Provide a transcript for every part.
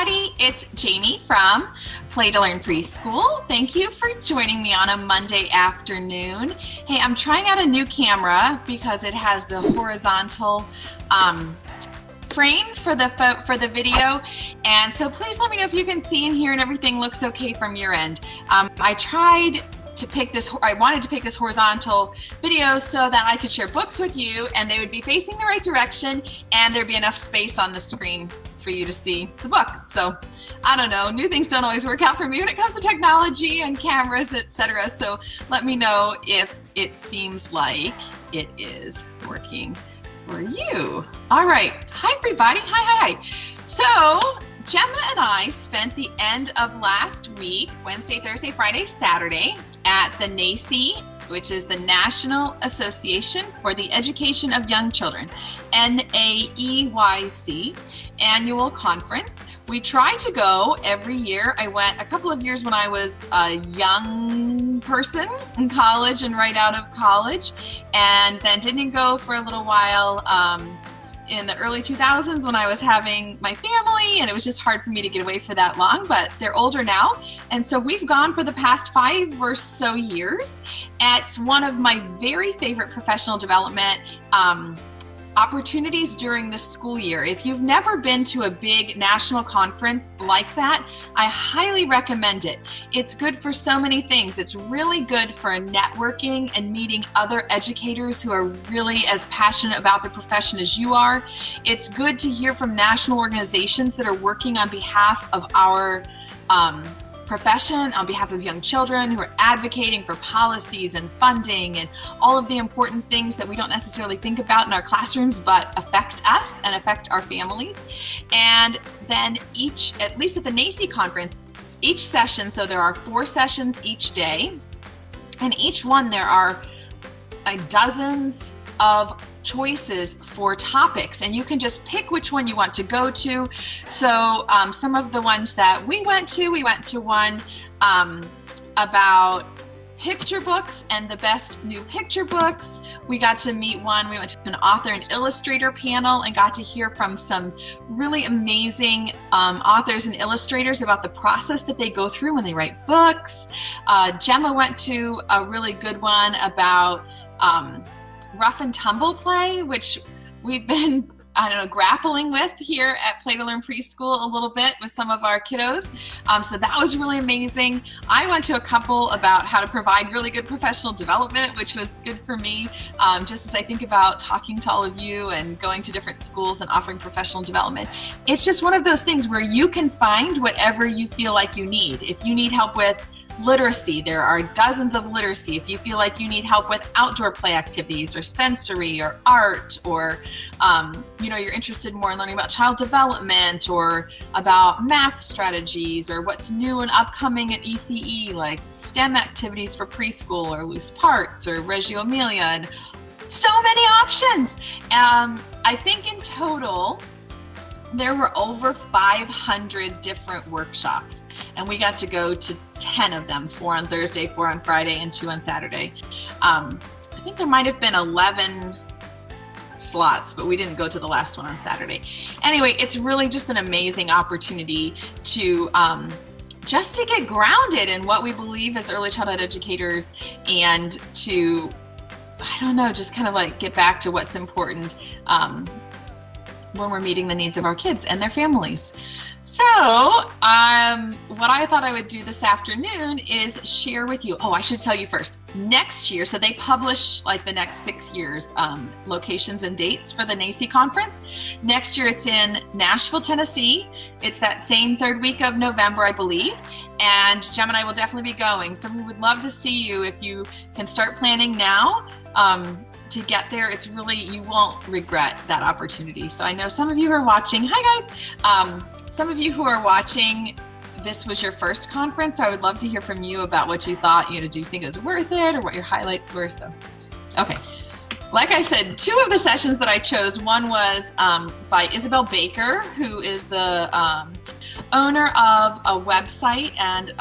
everybody, it's Jamie from Play to Learn Preschool. Thank you for joining me on a Monday afternoon. Hey, I'm trying out a new camera because it has the horizontal frame for the video, and so please let me know if you can see and hear and everything looks okay from your end. I wanted to pick this horizontal video so that I could share books with you and they would be facing the right direction and there'd be enough space on the screen for you to see the book. So I don't know, new things don't always work out for me when it comes to technology and cameras, etc. So let me know if it seems like it is working for you. All right, hi everybody, hi. So Gemma and I spent the end of last week, Wednesday, Thursday, Friday, Saturday, at the NAEYC, which is the National Association for the Education of Young Children, NAEYC Annual Conference. We try to go every year. I went a couple of years when I was a young person in college and right out of college, and then didn't go for a little while in the early 2000s when I was having my family, and it was just hard for me to get away for that long, but they're older now. And so we've gone for the past 5 or so years. It's one of my very favorite professional development opportunities during the school year. If you've never been to a big national conference like that, I highly recommend it. It's good for so many things. It's really good for networking and meeting other educators who are really as passionate about their profession as you are. It's good to hear from national organizations that are working on behalf of our profession, on behalf of young children who are advocating for policies and funding and all of the important things that we don't necessarily think about in our classrooms but affect us and affect our families. And then at least at the NAEYC conference, each session, so there are 4 sessions each day, and each one there are dozens of choices for topics, and you can just pick which one you want to go to. So some of the ones that we went to one about picture books and the best new picture books. We got to meet we went to an author and illustrator panel and got to hear from some really amazing authors and illustrators about the process that they go through when they write books. Gemma went to a really good one about rough and tumble play, which we've been, grappling with here at Play to Learn Preschool a little bit with some of our kiddos. So that was really amazing. I went to a couple about how to provide really good professional development, which was good for me, just as I think about talking to all of you and going to different schools and offering professional development. It's just one of those things where you can find whatever you feel like you need. If you need help with literacy, there are dozens of literacy. If you feel like you need help with outdoor play activities or sensory or art, or you're interested more in learning about child development or about math strategies or what's new and upcoming at ECE, like STEM activities for preschool or loose parts or Reggio Emilia, and so many options. I think in total there were over 500 different workshops, and we got to go to 10 of them, 4 on Thursday, 4 on Friday, and 2 on Saturday. I think there might have been 11 slots, but we didn't go to the last one on Saturday. Anyway, it's really just an amazing opportunity to just to get grounded in what we believe as early childhood educators, and to, just kind of like get back to what's important when we're meeting the needs of our kids and their families. So what I thought I would do this afternoon is share with you, I should tell you first, next year, so they publish like the next 6 years locations and dates for the NAEYC conference. Next year it's in Nashville, Tennessee. It's that same 3rd week of November, I believe, and Gem and I will definitely be going. So we would love to see you if you can start planning now. To get there, it's really, you won't regret that opportunity. So I know some of you who are watching, hi guys, some of you who are watching, this was your first conference, so I would love to hear from you about what you thought. Do you think it was worth it, or what your highlights were? So, okay. Like I said, 2 of the sessions that I chose, one was by Isabel Baker, who is the owner of a website and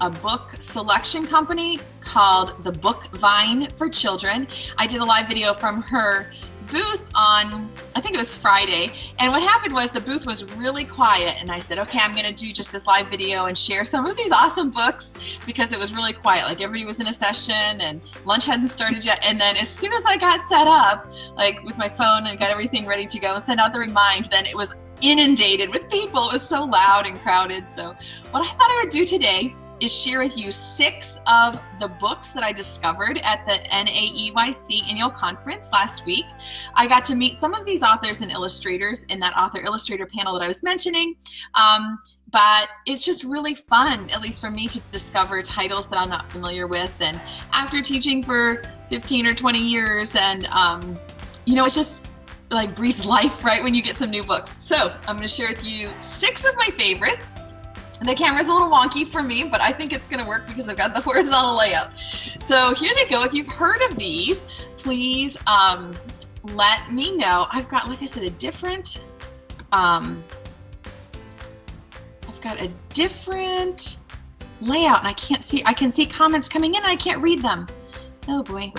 a book selection company called The Book Vine for Children. I did a live video from her booth on, I think it was Friday, and what happened was the booth was really quiet, and I said, okay, I'm gonna do just this live video and share some of these awesome books, because it was really quiet. Like, everybody was in a session and lunch hadn't started yet. And then as soon as I got set up, like with my phone and got everything ready to go and sent out the remind, then it was inundated with people. It was so loud and crowded. So what I thought I would do today is share with you 6 of the books that I discovered at the NAEYC Annual Conference last week. I got to meet some of these authors and illustrators in that author-illustrator panel that I was mentioning. But it's just really fun, at least for me, to discover titles that I'm not familiar with. And after teaching for 15 or 20 years, and it's just like breathes life, right, when you get some new books. So I'm going to share with you 6 of my favorites. The camera's a little wonky for me, but I think it's going to work because I've got the horizontal layout. So here they go. If you've heard of these, please let me know. I've got, like I said, a different layout, and I can see comments coming in and I can't read them. Oh boy.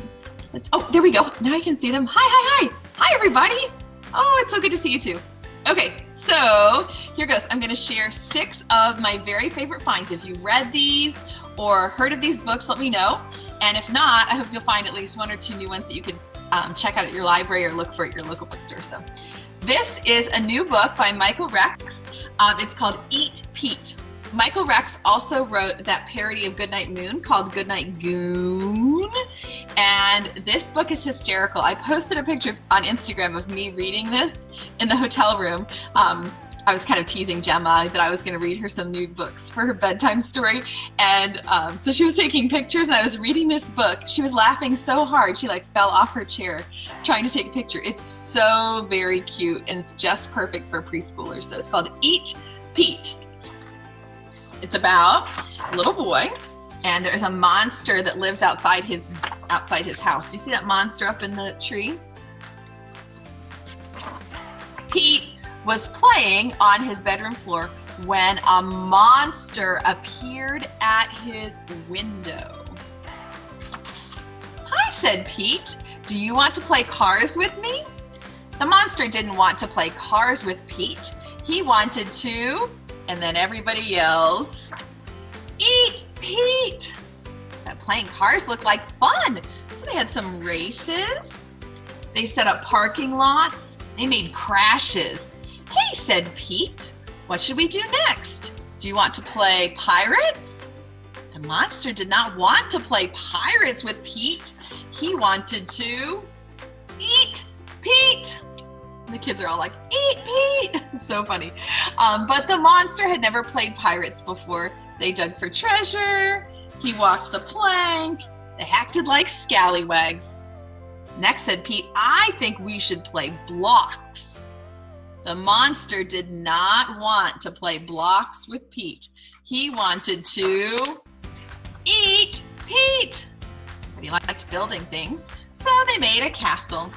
Oh, there we go. Now I can see them. Hi everybody. Oh, it's so good to see you too. Okay, so here goes. I'm going to share 6 of my very favorite finds. If you've read these or heard of these books, let me know. And if not, I hope you'll find at least 1 or 2 new ones that you could check out at your library or look for at your local bookstore. So this is a new book by Michael Rex. It's called Eat Pete. Michael Rex also wrote that parody of Goodnight Moon called Goodnight Goon. And this book is hysterical. I posted a picture on Instagram of me reading this in the hotel room. I was kind of teasing Gemma that I was going to read her some new books for her bedtime story. And so she was taking pictures and I was reading this book. She was laughing so hard. She like fell off her chair trying to take a picture. It's so very cute and it's just perfect for preschoolers. So it's called Eat Pete. It's about a little boy, and there's a monster that lives outside his house. Do you see that monster up in the tree? Pete was playing on his bedroom floor when a monster appeared at his window. "Hi," said Pete. "Do you want to play cars with me?" The monster didn't want to play cars with Pete. He wanted to, and then everybody yells, "Eat Pete!" That playing cars looked like fun. So they had some races. They set up parking lots. They made crashes. "Hey," said Pete, "what should we do next? Do you want to play pirates?" The monster did not want to play pirates with Pete. He wanted to eat Pete. The kids are all like, "Eat Pete!" So funny. But the monster had never played pirates before. They dug for treasure. He walked the plank. They acted like scallywags. "Next," said Pete, "I think we should play blocks." The monster did not want to play blocks with Pete. He wanted to eat Pete. But he liked building things, so they made a castle.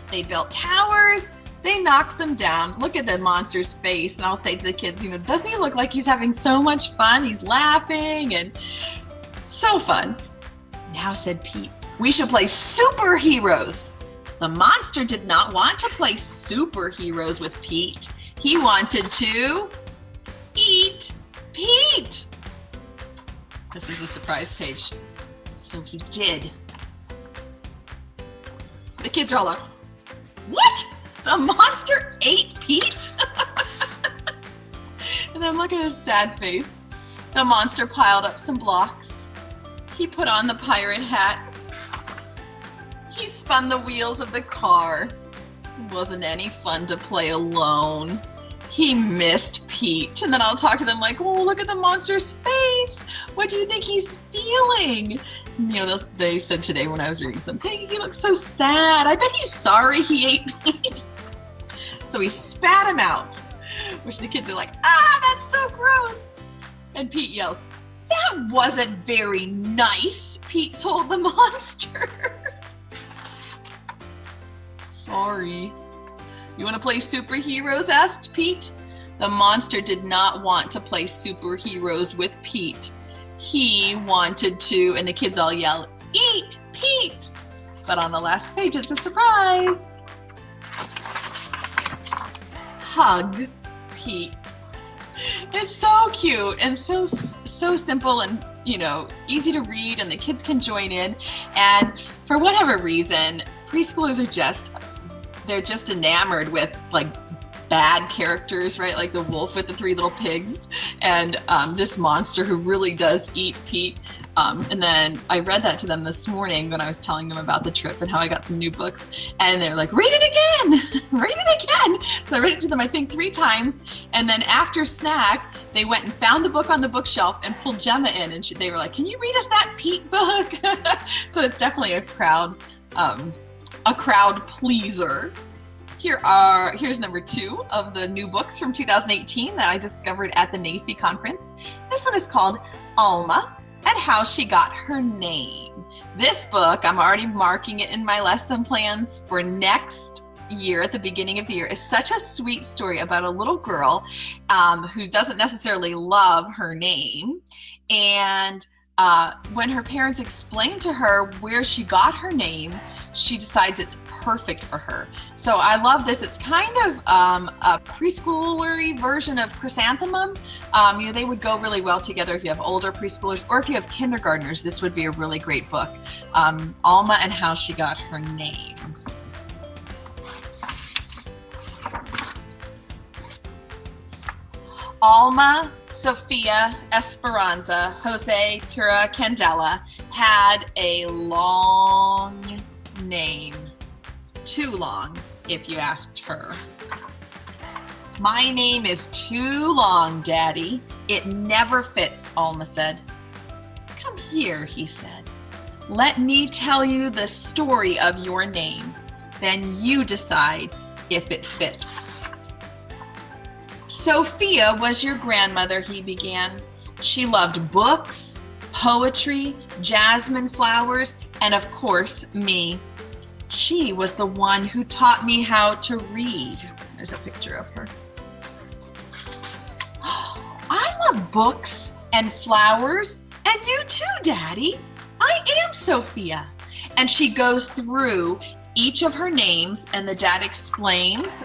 They built towers, they knocked them down. Look at the monster's face. And I'll say to the kids, doesn't he look like he's having so much fun? He's laughing and so fun. "Now," said Pete, "we should play superheroes." The monster did not want to play superheroes with Pete. He wanted to eat Pete. This is a surprise page. So he did. The kids are all like, "What? The monster ate Pete?" And I'm looking at his sad face. The monster piled up some blocks. He put on the pirate hat. He spun the wheels of the car. It wasn't any fun to play alone. He missed Pete. And then I'll talk to them like, "Oh, look at the monster's face. What do you think he's feeling?" They said today when I was reading something, "He looks so sad. I bet he's sorry he ate Pete." So he spat him out, which the kids are like, "That's so gross." And Pete yells, "That wasn't very nice," Pete told the monster. "Sorry." "You want to play superheroes?" asked Pete. The monster did not want to play superheroes with Pete. He wanted to, and the kids all yell, "Eat Pete!" but on the last page, it's a surprise. Hug Pete. It's so cute and so simple and, easy to read, and the kids can join in. And for whatever reason, preschoolers they're just enamored with like bad characters, right? Like the wolf with the 3 little pigs, and this monster who really does eat Pete. And then I read that to them this morning when I was telling them about the trip and how I got some new books, and they're like, read it again, read it again. So I read it to them, I think 3 times. And then after snack, they went and found the book on the bookshelf and pulled Gemma in, and they were like, can you read us that Pete book? So it's definitely a crowd pleaser. Here's number 2 of the new books from 2018 that I discovered at the NAEYC conference. This one is called Alma and How She Got Her Name. This book, I'm already marking it in my lesson plans for next year at the beginning of the year, is such a sweet story about a little girl who doesn't necessarily love her name. And when her parents explain to her where she got her name, she decides it's perfect for her. So I love this. It's kind of a preschoolery version of Chrysanthemum. They would go really well together if you have older preschoolers, or if you have kindergartners. This would be a really great book. Alma and How She Got Her Name. Alma, Sophia, Esperanza, Jose, Pura, Candela had a long name. Too long, if you asked her. My name is too long, Daddy. It never fits, Alma said. Come here, he said. Let me tell you the story of your name. Then you decide if it fits. Sophia was your grandmother, he began. She loved books, poetry, jasmine flowers, and of course, me. She was the one who taught me how to read. There's a picture of her. I love books and flowers, and you too, Daddy. I am Sophia. And she goes through each of her names, and the dad explains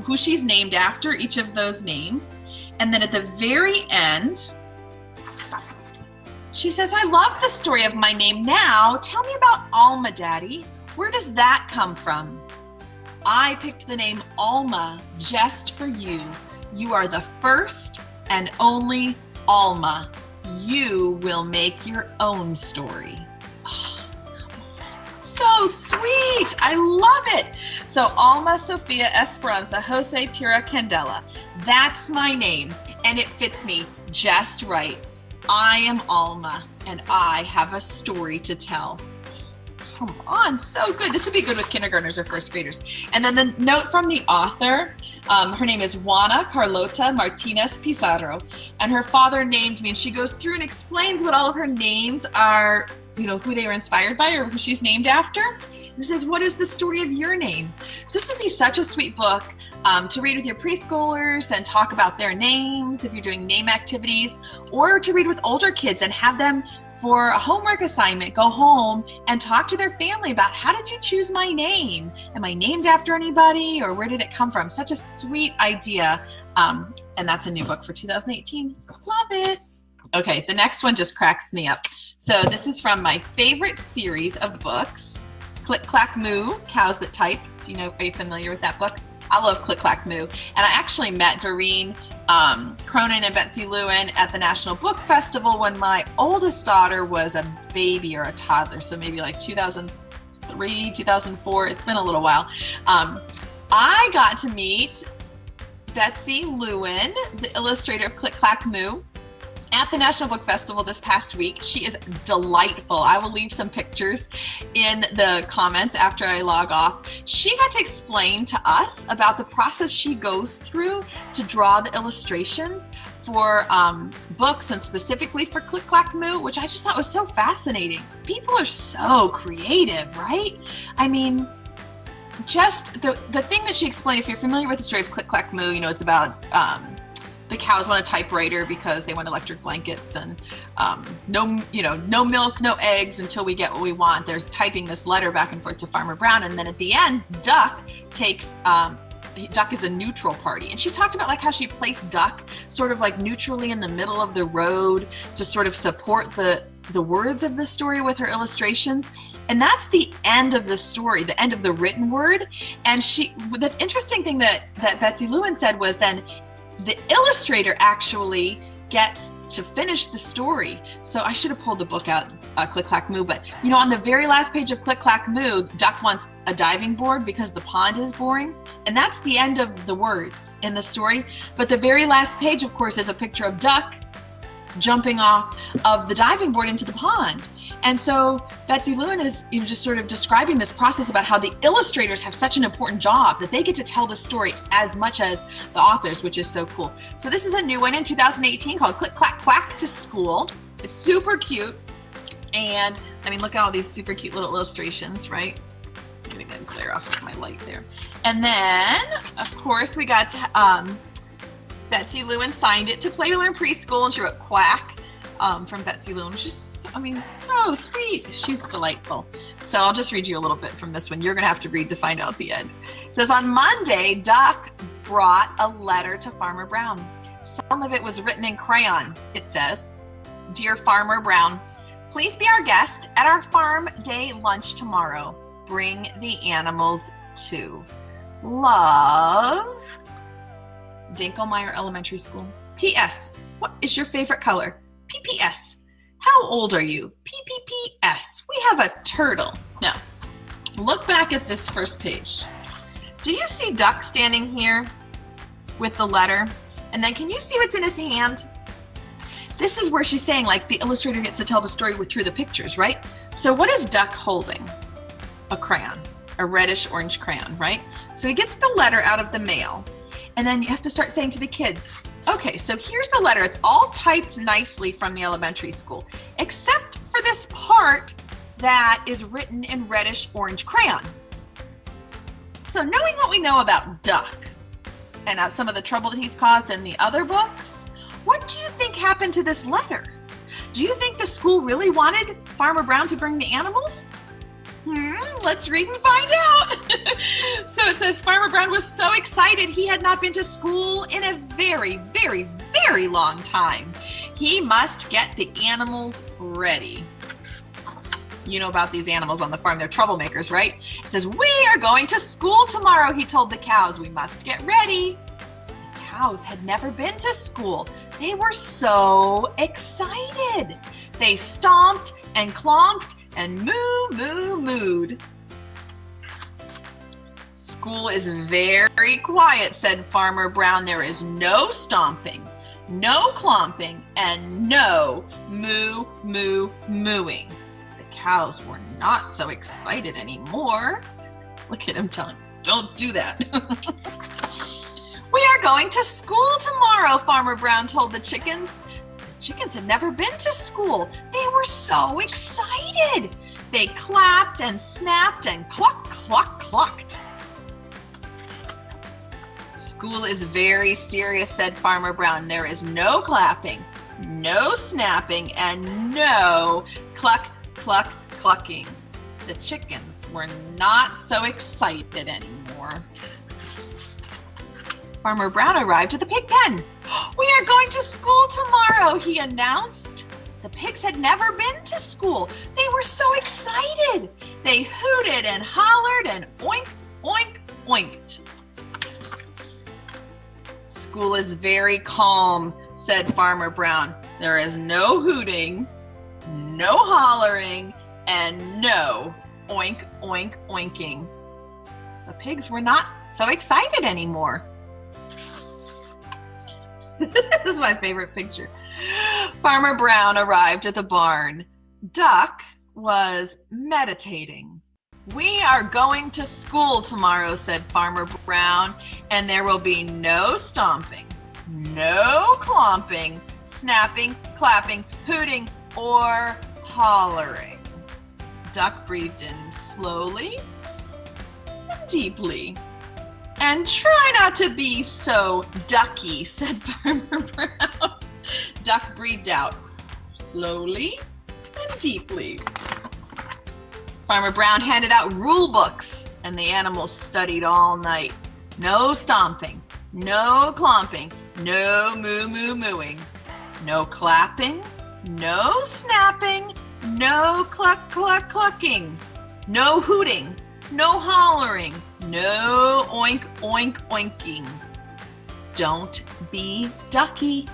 who she's named after, each of those names. And then at the very end, she says, I love the story of my name. Now, tell me about Alma, Daddy. Where does that come from? I picked the name Alma just for you. You are the first and only Alma. You will make your own story. Oh, come on. So sweet. I love it. So Alma, Sophia, Esperanza, Jose, Pura, Candela. That's my name, and it fits me just right. I am Alma, and I have a story to tell. Come on, so good. This would be good with kindergartners or first graders. And then the note from the author, her name is Juana Carlota Martinez Pizarro, and her father named me, and she goes through and explains what all of her names are, who they were inspired by or who she's named after. And it says, what is the story of your name? So this would be such a sweet book to read with your preschoolers and talk about their names if you're doing name activities, or to read with older kids and have them for a homework assignment, go home and talk to their family about, how did you choose my name? Am I named after anybody, or where did it come from? Such a sweet idea. And that's a new book for 2018. Love it. Okay, the next one just cracks me up. So this is from my favorite series of books, Click, Clack, Moo, Cows That Type. Are you familiar with that book? I love Click, Clack, Moo. And I actually met Doreen, Cronin, and Betsy Lewin at the National Book Festival when my oldest daughter was a baby or a toddler, so maybe like 2003, 2004. It's been a little while. I got to meet Betsy Lewin, the illustrator of Click, Clack, Moo, at the National Book Festival this past week. She is delightful. I will leave some pictures in the comments after I log off. She got to explain to us about the process she goes through to draw the illustrations for books, and specifically for Click, Clack, Moo, which I just thought was so fascinating. People are so creative, right? I mean, just the thing that she explained, if you're familiar with the story of Click, Clack, Moo, it's about the cows want a typewriter because they want electric blankets, and no milk, no eggs until we get what we want. They're typing this letter back and forth to Farmer Brown, and then at the end, Duck takes. Duck is a neutral party, and she talked about like how she placed Duck sort of like neutrally in the middle of the road to sort of support the words of the story with her illustrations. And that's the end of the story, the end of the written word. And the interesting thing that Betsy Lewin said was then the illustrator actually gets to finish the story. So I should have pulled the book out, Click, Clack, Moo, but on the very last page of Click, Clack, Moo, Duck wants a diving board because the pond is boring. And that's the end of the words in the story. But the very last page, of course, is a picture of Duck jumping off of the diving board into the pond. And so Betsy Lewin is just sort of describing this process about how the illustrators have such an important job that they get to tell the story as much as the authors, which is so cool. So this is a new one in 2018 called Click, Clack, Quack to School. It's super cute. And I mean, look at all these super cute little illustrations, right? I'm gonna get clear off of my light there. And then, of course, we got Betsy Lewin signed it to Play to Learn Preschool, and she wrote Quack from Betsy Lewin, which is, so sweet. She's delightful. So I'll just read you a little bit from this one. You're going to have to read to find out the end. It says, on Monday, Duck brought a letter to Farmer Brown. Some of it was written in crayon. It says, Dear Farmer Brown, please be our guest at our farm day lunch tomorrow. Bring the animals too. Love, Dinkelmeyer Elementary School. P.S. What is your favorite color? P.P.S. How old are you? P.P.P.S. We have a turtle. Now, look back at this first page. Do you see Duck standing here with the letter? And then can you see what's in his hand? This is where she's saying, like, the illustrator gets to tell the story through the pictures, right? So what is Duck holding? A crayon, a reddish orange crayon, right? So he gets the letter out of the mail. And then you have to start saying to the kids, okay, so here's the letter. It's all typed nicely from the elementary school, except for this part that is written in reddish orange crayon. So knowing what we know about Duck and some of the trouble that he's caused in the other books, what do you think happened to this letter? Do you think the school really wanted Farmer Brown to bring the animals? Let's read and find out. So it says Farmer Brown was so excited he had not been to school in a very, very, very long time. He must get the animals ready. You know about these animals on the farm. They're troublemakers, right? It says, we are going to school tomorrow, he told the cows. We must get ready. The cows had never been to school. They were so excited. They stomped and clomped and mooed. School is very quiet, said Farmer Brown. There is no stomping, no clomping, and no mooing. The cows were not so excited anymore. Look at him telling, don't do that. We are going to school tomorrow, Farmer Brown told the chickens. Chickens had never been to school. They were so excited. They clapped and snapped and cluck, cluck, clucked. School is very serious, said Farmer Brown. There is no clapping, no snapping, and no cluck, cluck, clucking. The chickens were not so excited anymore. Farmer Brown arrived at the pig pen. We are going to school tomorrow, he announced. The pigs had never been to school. They were so excited. They hooted and hollered and oink, oink, oinked. School is very calm, said Farmer Brown. There is no hooting, no hollering, and no oink, oink, oinking. The pigs were not so excited anymore. This is my favorite picture. Farmer Brown arrived at the barn. Duck was meditating. We are going to school tomorrow, said Farmer Brown, and there will be no stomping, no clomping, snapping, clapping, hooting, or hollering. Duck breathed in slowly and deeply And try not to be so ducky, said Farmer Brown. Duck breathed out, slowly and deeply. Farmer Brown handed out rule books, and the animals studied all night. No stomping, no clomping, no moo-moo-mooing, no clapping, no snapping, no clucking, no hooting, no hollering, no oink oink oinking. Don't be ducky.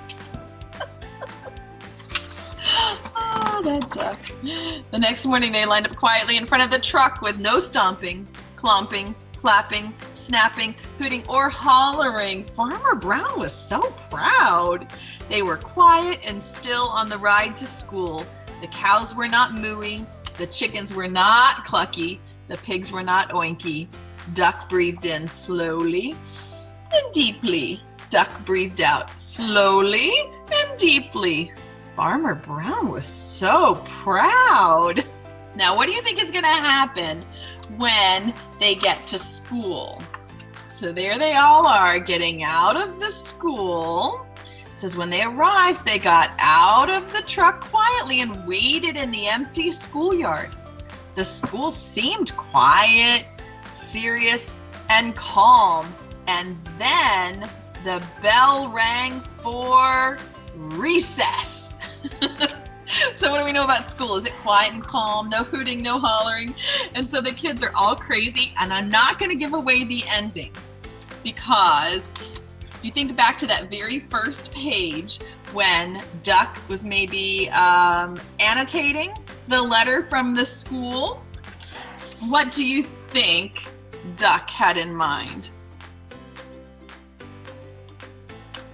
Oh, that duck. The next morning they lined up quietly in front of the truck with no stomping, clomping, clapping, snapping, hooting, or hollering. Farmer Brown was so proud. They were quiet and still on the ride to school. The cows were not mooey. The chickens were not clucky. The pigs were not oinky. Duck breathed in slowly and deeply. Duck breathed out slowly and deeply. Farmer Brown was so proud. Now, what do you think is going to happen when they get to school? So there they all are getting out of the school. It says when they arrived, they got out of the truck quietly and waited in the empty schoolyard. The school seemed quiet, serious, and calm. And then the bell rang for recess. So what do we know about school? Is it quiet and calm? No hooting, no hollering. And so the kids are all crazy. And I'm not going to give away the ending, because if you think back to that very first page when Duck was maybe annotating the letter from the school, what do you think Duck had in mind?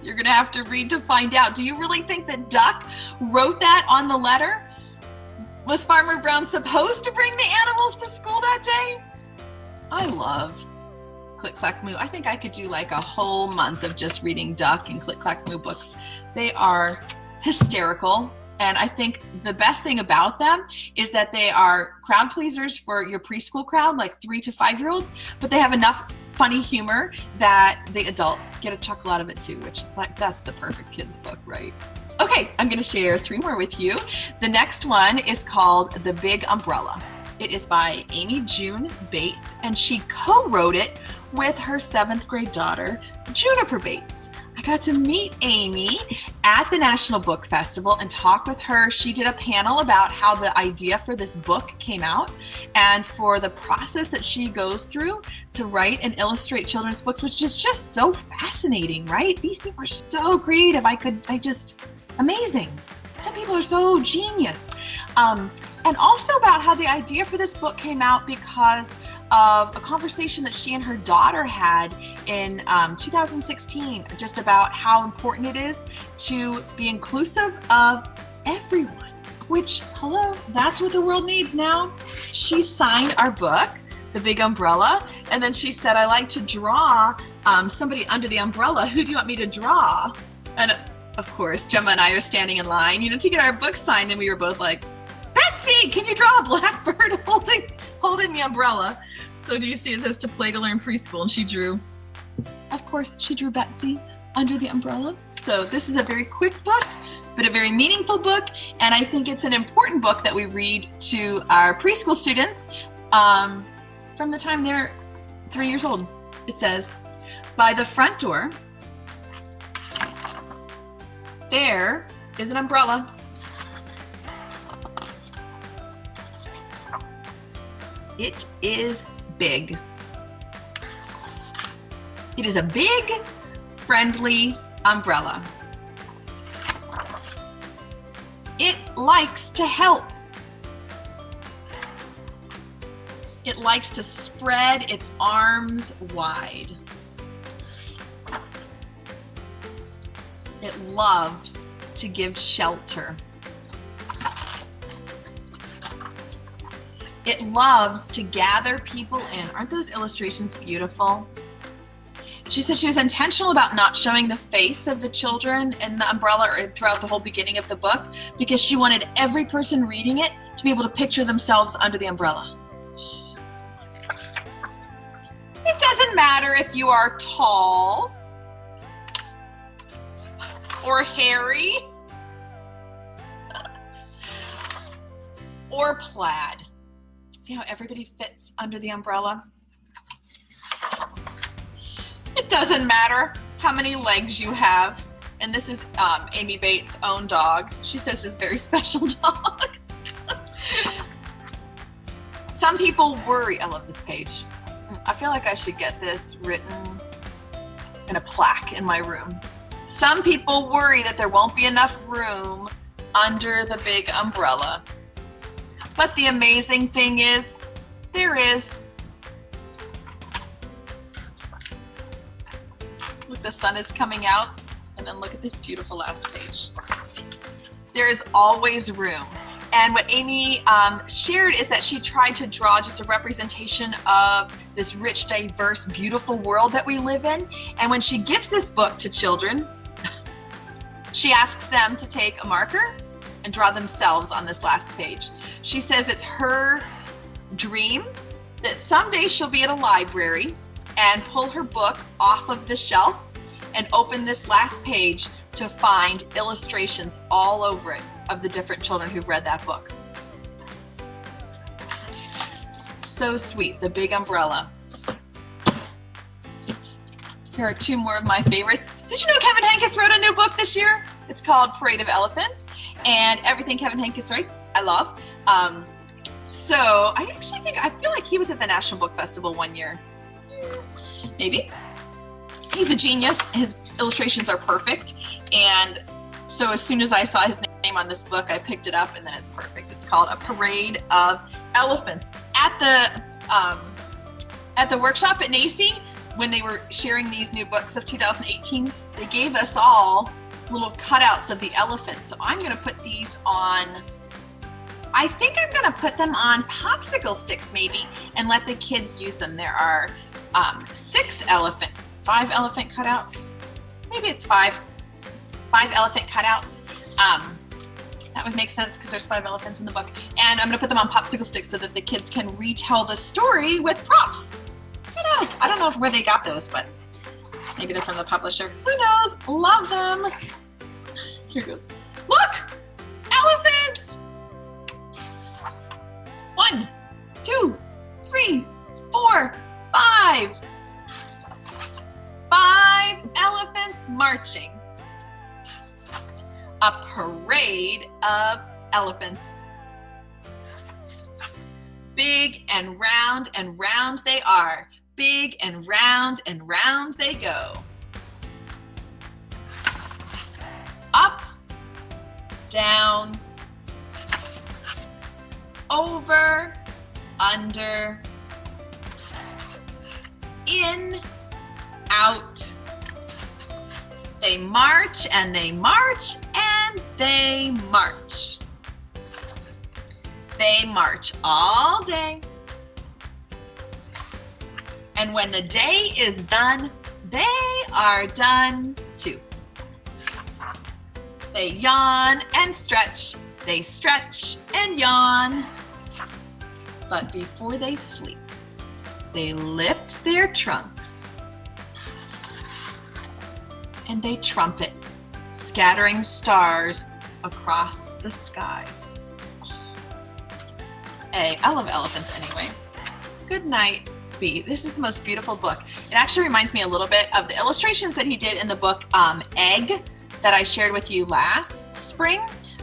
You're going to have to read to find out. Do you really think that Duck wrote that on the letter? Was Farmer Brown supposed to bring the animals to school that day? I love Click, Clack, Moo. I think I could do like a whole month of just reading Duck and Click, Clack, Moo books. They are hysterical. And I think the best thing about them is that they are crowd pleasers for your preschool crowd, like 3 to 5 year olds, but they have enough funny humor that the adults get a chuckle out of it too, which that's the perfect kids book, right? Okay, I'm going to share 3 more with you. The next one is called The Big Umbrella. It is by Amy June Bates, and she co-wrote it with her 7th grade daughter, Juniper Bates. I got to meet Amy at the National Book Festival and talk with her. She did a panel about how the idea for this book came out and for the process that she goes through to write and illustrate children's books, which is just so fascinating, right? These people are so creative. Amazing. Some people are so genius. And also about how the idea for this book came out because of a conversation that she and her daughter had in 2016, just about how important it is to be inclusive of everyone, which, hello, that's what the world needs now. She signed our book, The Big Umbrella, and then she said, I like to draw somebody under the umbrella. Who do you want me to draw? And of course, Gemma and I are standing in line, to get our book signed, and we were both like, Betsy, can you draw a blackbird holding the umbrella? So do you see it says to play to learn preschool, and she drew Betsy under the umbrella. So this is a very quick book, but a very meaningful book, and I think it's an important book that we read to our preschool students from the time they're 3 years old. It says, by the front door, there is an umbrella. It is big. It is a big, friendly umbrella. It likes to help. It likes to spread its arms wide. It loves to give shelter. It loves to gather people in. Aren't those illustrations beautiful? She said she was intentional about not showing the face of the children in the umbrella or throughout the whole beginning of the book because she wanted every person reading it to be able to picture themselves under the umbrella. It doesn't doesn't matter if you are tall or hairy or plaid. See how everybody fits under the umbrella? It doesn't matter how many legs you have. And this is Amy Bates' own dog. She says it's a very special dog. Some people worry. I love this page. I feel like I should get this written in a plaque in my room. Some people worry that there won't be enough room under the big umbrella. But the amazing thing is, there is. Look, the sun is coming out. And then look at this beautiful last page. There is always room. And what Amy shared is that she tried to draw just a representation of this rich, diverse, beautiful world that we live in. And when she gives this book to children, she asks them to take a marker and draw themselves on this last page. She says it's her dream that someday she'll be at a library and pull her book off of the shelf and open this last page to find illustrations all over it of the different children who've read that book. So sweet, the big umbrella. Here are two more of my favorites. Did you know Kevin Henkes wrote a new book this year? It's called Parade of Elephants, and everything Kevin Henkes writes, I love. So I feel like he was at the National Book Festival one year. Maybe. He's a genius. His illustrations are perfect. And so as soon as I saw his name on this book, I picked it up and then it's perfect. It's called A Parade of Elephants. At the workshop at NAEYC, when they were sharing these new books of 2018, they gave us all little cutouts of the elephants. So I'm going to put these on, I think I'm going to put them on popsicle sticks maybe and let the kids use them. There are 5 elephant cutouts. Maybe it's 5 elephant cutouts. That would make sense because there's 5 elephants in the book. And I'm going to put them on popsicle sticks so that the kids can retell the story with props. I don't know where they got those, but maybe they're from the publisher. Who knows? Love them. Here goes. Look! Elephants! 1, 2, 3, 4, 5. 5 elephants marching. A parade of elephants. Big and round they are. Big and round they go. Up, down, over, under, in, out. They march and they march and they march. They march all day. And when the day is done, they are done too. They yawn and stretch. They stretch and yawn. But before they sleep, they lift their trunks and they trumpet, scattering stars across the sky. Hey, I love elephants anyway. Good night, B. This is the most beautiful book. It actually reminds me a little bit of the illustrations that he did in the book Egg that I shared with you last spring.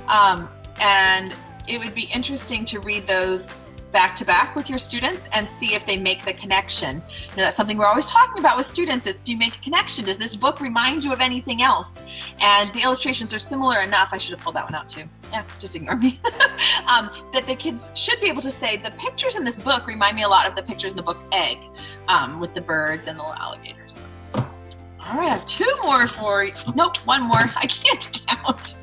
And it would be interesting to read those back to back with your students and see if they make the connection. You know, that's something we're always talking about with students is, do you make a connection? Does this book remind you of anything else? And the illustrations are similar enough. I should have pulled that one out too. Yeah, just ignore me. That the kids should be able to say, the pictures in this book remind me a lot of the pictures in the book Egg, with the birds and the little alligators. All right, I have 2 more for you. Nope, 1 more. I can't count.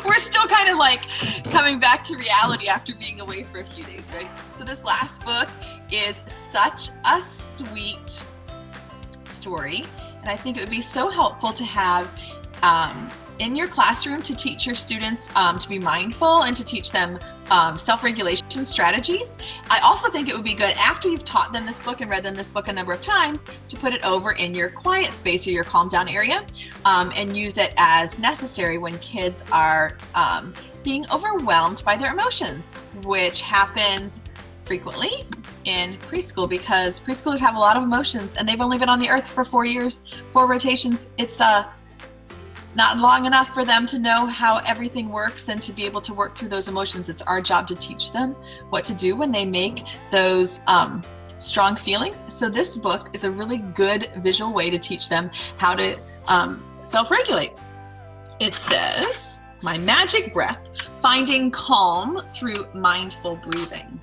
We're still kind of like coming back to reality after being away for a few days, right? So this last book is such a sweet story. And I think it would be so helpful to have in your classroom to teach your students to be mindful and to teach them self-regulation strategies. I also think it would be good after you've taught them this book and read them this book a number of times to put it over in your quiet space or your calm down area and use it as necessary when kids are being overwhelmed by their emotions, which happens frequently in preschool because preschoolers have a lot of emotions and they've only been on the earth for 4 years, 4 rotations. It's not long enough for them to know how everything works and to be able to work through those emotions. It's our job to teach them what to do when they make those strong feelings. So this book is a really good visual way to teach them how to self-regulate. It says, My Magic Breath, Finding Calm Through Mindful Breathing.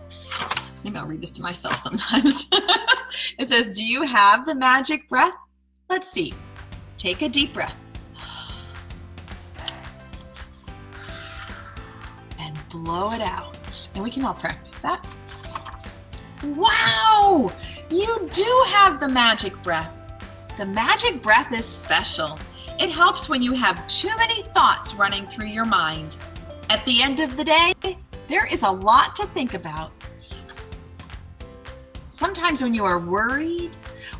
I think I'll read this to myself sometimes. It says, do you have the magic breath? Let's see. Take a deep breath. And blow it out. And we can all practice that. Wow! You do have the magic breath. The magic breath is special. It helps when you have too many thoughts running through your mind. At the end of the day, there is a lot to think about. Sometimes when you are worried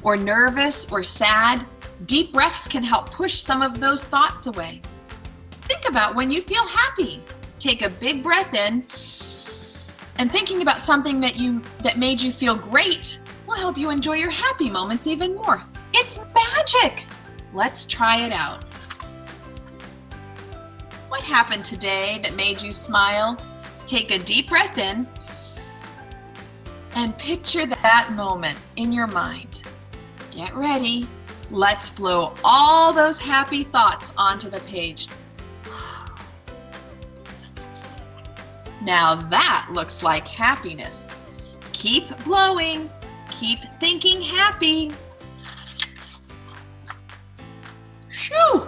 or nervous or sad, deep breaths can help push some of those thoughts away. Think about when you feel happy. Take a big breath in, and thinking about something that made you feel great will help you enjoy your happy moments even more. It's magic. Let's try it out. What happened today that made you smile? Take a deep breath in and picture that moment in your mind. Get ready. Let's blow all those happy thoughts onto the page. Now that looks like happiness. Keep blowing. Keep thinking happy. Phew,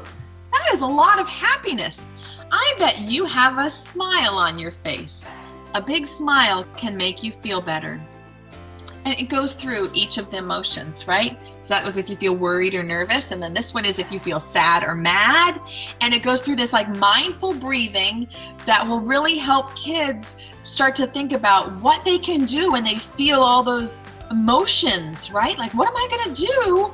that is a lot of happiness. I bet you have a smile on your face. A big smile can make you feel better. And it goes through each of the emotions, right? So that was if you feel worried or nervous. And then this one is if you feel sad or mad. And it goes through this like mindful breathing that will really help kids start to think about what they can do when they feel all those emotions, right? Like, what am I going to do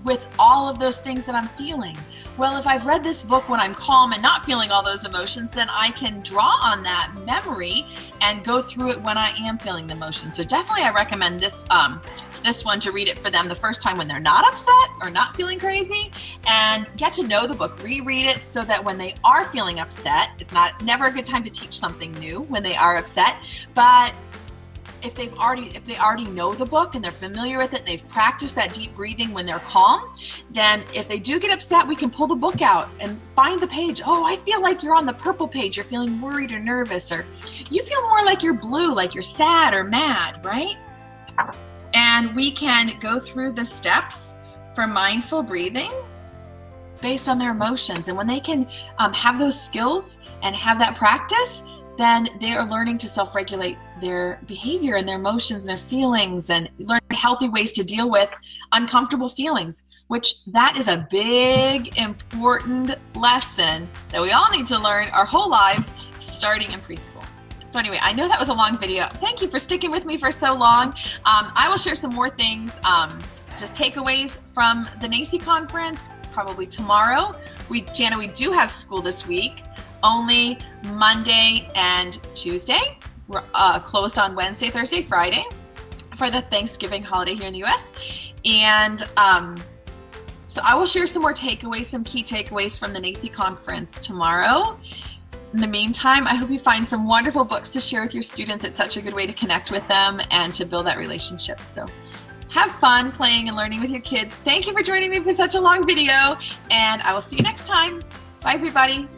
with all of those things that I'm feeling? Well, if I've read this book when I'm calm and not feeling all those emotions, then I can draw on that memory and go through it when I am feeling the emotions. So definitely I recommend this one to read it for them the first time when they're not upset or not feeling crazy, and get to know the book, reread it so that when they are feeling upset, it's never a good time to teach something new when they are upset, but if they already know the book and they're familiar with it and they've practiced that deep breathing when they're calm, then if they do get upset, we can pull the book out and find the page. Oh, I feel like you're on the purple page. You're feeling worried or nervous, or you feel more like you're blue, like you're sad or mad, right? And we can go through the steps for mindful breathing based on their emotions. And when they can have those skills and have that practice, then they are learning to self-regulate their behavior and their emotions and their feelings, and learn healthy ways to deal with uncomfortable feelings, which that is a big, important lesson that we all need to learn our whole lives, starting in preschool. So anyway, I know that was a long video. Thank you for sticking with me for so long. I will share some more things, just takeaways from the NAEYC conference, probably tomorrow. Jana, we do have school this week. Only Monday and Tuesday. We're closed on Wednesday, Thursday, Friday for the Thanksgiving holiday here in the US. And so I will share some more takeaways, some key takeaways from the NAEYC conference tomorrow. In the meantime, I hope you find some wonderful books to share with your students. It's such a good way to connect with them and to build that relationship. So have fun playing and learning with your kids. Thank you for joining me for such a long video, and I will see you next time. Bye, everybody.